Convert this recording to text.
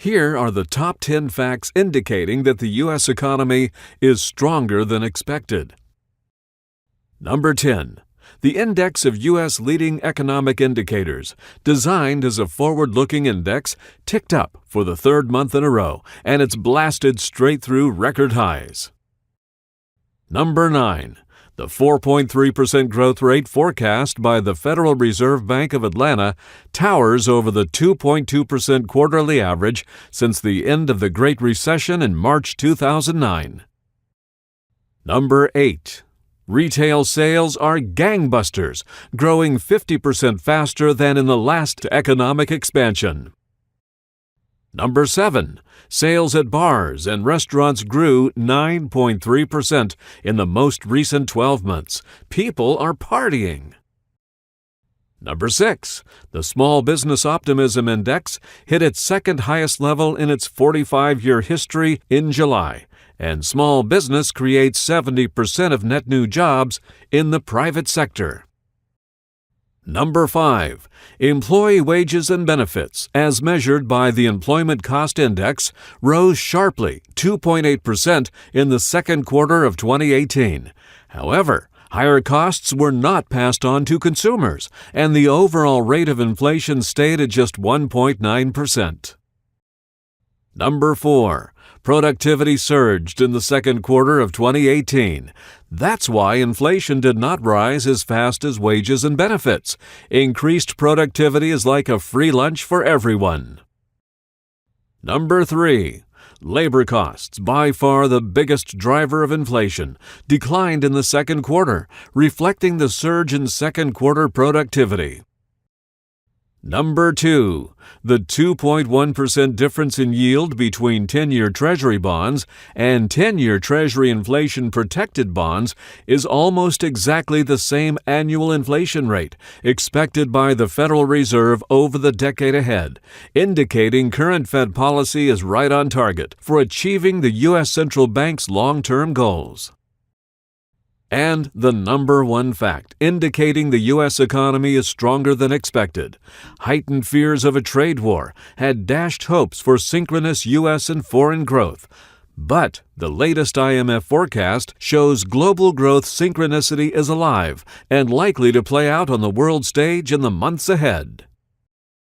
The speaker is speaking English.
Here are the top 10 facts indicating that the U.S. economy is stronger than expected. Number 10. The index of U.S. leading economic indicators, designed as a forward-looking index, ticked up for the third month in a row, and it's blasted straight through record highs. Number 9. The 4.3% growth rate forecast by the Federal Reserve Bank of Atlanta towers over the 2.2% quarterly average since the end of the Great Recession in March 2009. Number 8. Retail sales are gangbusters, growing 50% faster than in the last economic expansion. Number 7. Sales at bars and restaurants grew 9.3% in the most recent 12 months. People are partying. Number 6. The Small Business Optimism Index hit its second highest level in its 45-year history in July, and small business creates 70% of net new jobs in the private sector. Number 5. Employee wages and benefits, as measured by the Employment Cost Index, rose sharply 2.8% in the second quarter of 2018. However, higher costs were not passed on to consumers, and the overall rate of inflation stayed at just 1.9%. Number 4. Productivity surged in the second quarter of 2018. That's why inflation did not rise as fast as wages and benefits. Increased productivity is like a free lunch for everyone. Number 3. Labor costs, by far the biggest driver of inflation, declined in the second quarter, reflecting the surge in second quarter productivity. Number 2. The 2.1% difference in yield between 10-year Treasury bonds and 10-year Treasury inflation-protected bonds is almost exactly the same annual inflation rate expected by the Federal Reserve over the decade ahead, indicating current Fed policy is right on target for achieving the U.S. Central Bank's long-term goals. And the number 1 fact indicating the U.S. economy is stronger than expected. Heightened fears of a trade war had dashed hopes for synchronous U.S. and foreign growth. But the latest IMF forecast shows global growth synchronicity is alive and likely to play out on the world stage in the months ahead.